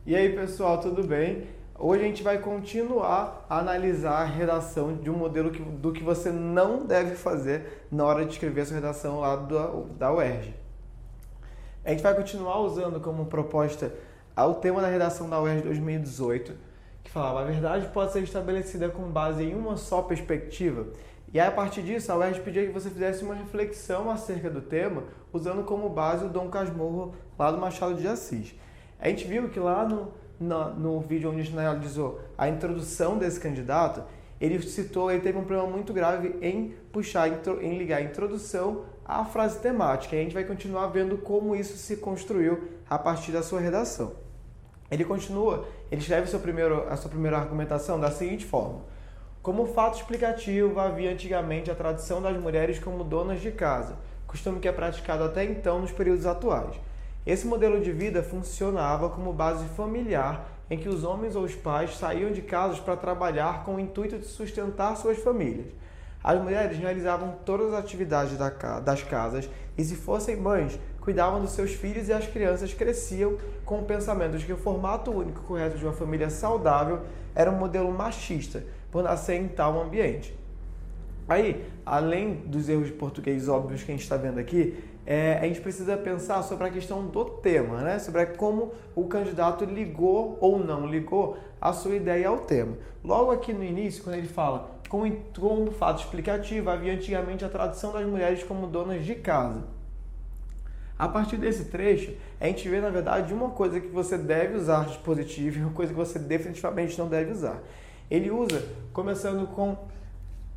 E aí, pessoal, tudo bem? Hoje a gente vai continuar a analisar a redação de um modelo do que você não deve fazer na hora de escrever a sua redação lá da UERJ. A gente vai continuar usando como proposta o tema da redação da UERJ 2018, que falava: a verdade pode ser estabelecida com base em uma só perspectiva. E aí, a partir disso, a UERJ pedia que você fizesse uma reflexão acerca do tema, usando como base o Dom Casmurro, lá do Machado de Assis. A gente viu que lá no vídeo onde a gente analisou a introdução desse candidato, ele teve um problema muito grave em ligar a introdução à frase temática. E a gente vai continuar vendo como isso se construiu a partir da sua redação. Ele escreve a sua primeira argumentação da seguinte forma: como fato explicativo, havia antigamente a tradição das mulheres como donas de casa, costume que é praticado até então nos períodos atuais. Esse modelo de vida funcionava como base familiar, em que os homens ou os pais saíam de casas para trabalhar com o intuito de sustentar suas famílias. As mulheres realizavam todas as atividades das casas e, se fossem mães, cuidavam dos seus filhos, e as crianças cresciam com o pensamento de que o formato único e correto de uma família saudável era um modelo machista, por nascer em tal ambiente. Aí, além dos erros de português óbvios que a gente está vendo aqui, a gente precisa pensar sobre a questão do tema, né? Sobre como o candidato ligou ou não ligou a sua ideia ao tema. Logo aqui no início, quando ele fala: como fato explicativo, havia antigamente a tradição das mulheres como donas de casa. A partir desse trecho, a gente vê, na verdade, uma coisa que você deve usar de positivo e uma coisa que você definitivamente não deve usar. Ele usa, começando com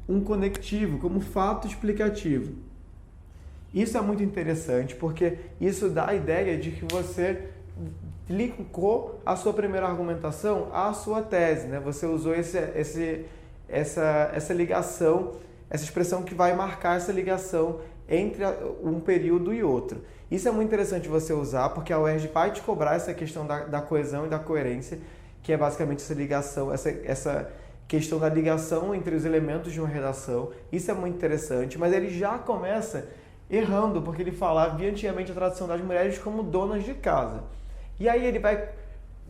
um conectivo, como fato explicativo. Isso é muito interessante, porque isso dá a ideia de que você linkou a sua primeira argumentação à sua tese, né? Você usou essa ligação, essa expressão que vai marcar essa ligação entre um período e outro. Isso é muito interessante você usar, porque a UERJ vai te cobrar essa questão da coesão e da coerência, que é basicamente essa ligação, essa questão da ligação entre os elementos de uma redação. Isso é muito interessante, mas ele já começa errando, porque ele fala: havia antigamente a tradição das mulheres como donas de casa. E aí ele vai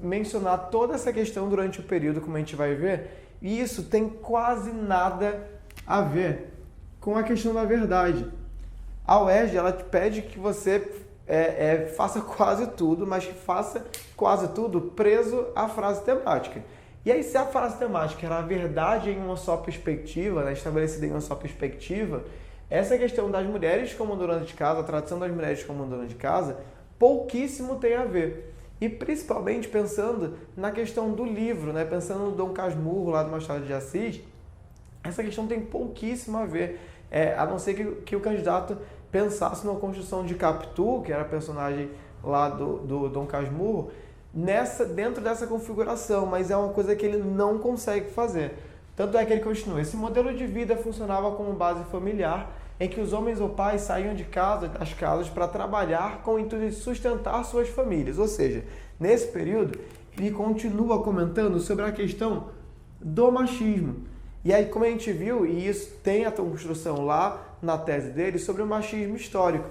mencionar toda essa questão durante o período, como a gente vai ver, e isso tem quase nada a ver com a questão da verdade. A UERJ, ela te pede que você faça quase tudo, mas que faça quase tudo preso à frase temática. E aí, se a frase temática era a verdade em uma só perspectiva, né, estabelecida em uma só perspectiva, essa questão das mulheres como donas de casa, a tradição das mulheres como donas de casa, pouquíssimo tem a ver. E principalmente pensando na questão do livro, né, pensando no Dom Casmurro, lá do Machado de Assis, essa questão tem pouquíssimo a ver, a não ser que o candidato pensasse numa construção de Capitu, que era a personagem lá do Dom Casmurro, dentro dessa configuração, mas é uma coisa que ele não consegue fazer. Tanto é que ele continua: esse modelo de vida funcionava como base familiar, em que os homens ou pais saíam das casas para trabalhar com o intuito de sustentar suas famílias. Ou seja, nesse período, ele continua comentando sobre a questão do machismo. E aí, como a gente viu, e isso tem a construção lá na tese dele, sobre o machismo histórico.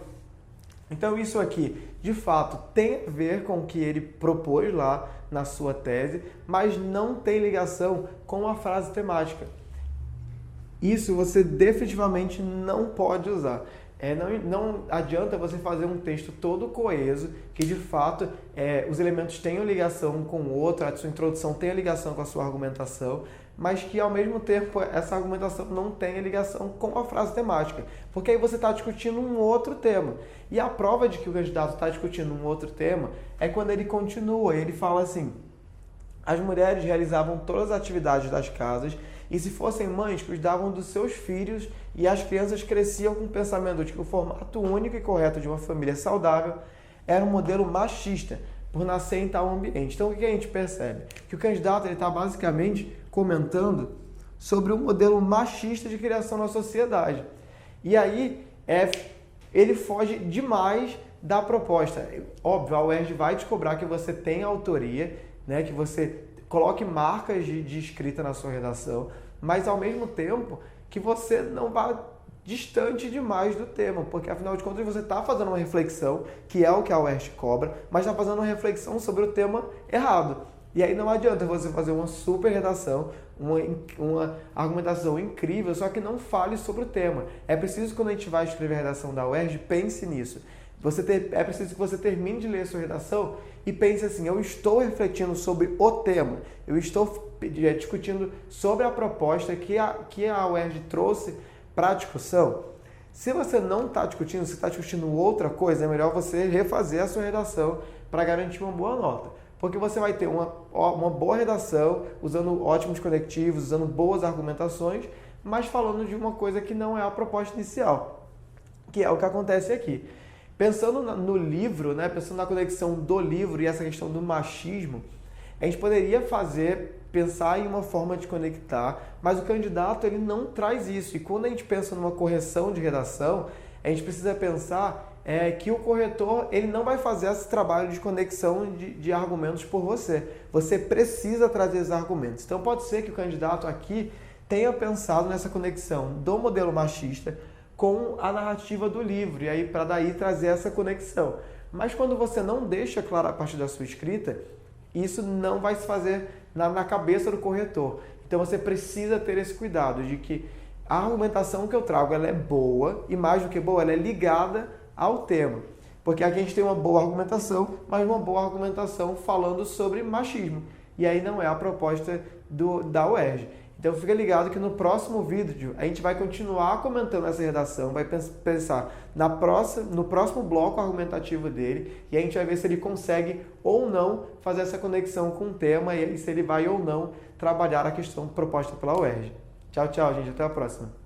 Então isso aqui, de fato, tem a ver com o que ele propôs lá na sua tese, mas não tem ligação com a frase temática. Isso você definitivamente não pode usar. Não adianta você fazer um texto todo coeso, que de fato os elementos tenham ligação com o outro, a sua introdução tenha ligação com a sua argumentação, mas que ao mesmo tempo essa argumentação não tenha ligação com a frase temática, porque aí você está discutindo um outro tema. E a prova de que o candidato está discutindo um outro tema é quando ele continua, ele fala assim: as mulheres realizavam todas as atividades das casas e, se fossem mães, cuidavam dos seus filhos, e as crianças cresciam com o pensamento de que o formato único e correto de uma família saudável era um modelo machista, por nascer em tal ambiente. Então, o que a gente percebe? Que o candidato está basicamente comentando sobre um modelo machista de criação na sociedade. E aí, ele foge demais da proposta. Óbvio, a UERJ vai te cobrar que você tenha autoria, né, que você coloque marcas de escrita na sua redação, mas ao mesmo tempo que você não vá distante demais do tema, porque afinal de contas você está fazendo uma reflexão, que é o que a UERJ cobra, mas está fazendo uma reflexão sobre o tema errado. E aí não adianta você fazer uma super redação, uma argumentação incrível, só que não fale sobre o tema. É preciso que quando a gente vai escrever a redação da UERJ, pense nisso. É preciso que você termine de ler a sua redação e pense assim, eu estou refletindo sobre o tema, eu estou discutindo sobre a proposta que a UERJ trouxe para a discussão. Se você não está discutindo, se está discutindo outra coisa, é melhor você refazer a sua redação para garantir uma boa nota. Porque você vai ter uma boa redação, usando ótimos conectivos, usando boas argumentações, mas falando de uma coisa que não é a proposta inicial, que é o que acontece aqui. Pensando no livro, né, pensando na conexão do livro e essa questão do machismo, a gente poderia pensar em uma forma de conectar, mas o candidato ele não traz isso. E quando a gente pensa numa correção de redação, a gente precisa pensar que o corretor ele não vai fazer esse trabalho de conexão de argumentos por você. Você precisa trazer esses argumentos. Então pode ser que o candidato aqui tenha pensado nessa conexão do modelo machista com a narrativa do livro, e aí para daí trazer essa conexão. Mas quando você não deixa claro a partir da sua escrita, isso não vai se fazer na cabeça do corretor. Então você precisa ter esse cuidado de que a argumentação que eu trago ela é boa, e mais do que boa, ela é ligada ao tema. Porque aqui a gente tem uma boa argumentação, mas uma boa argumentação falando sobre machismo. E aí não é a proposta da UERJ. Então fica ligado que no próximo vídeo a gente vai continuar comentando essa redação, vai pensar no próximo bloco argumentativo dele e a gente vai ver se ele consegue ou não fazer essa conexão com o tema e se ele vai ou não trabalhar a questão proposta pela UERJ. Tchau, tchau, gente. Até a próxima.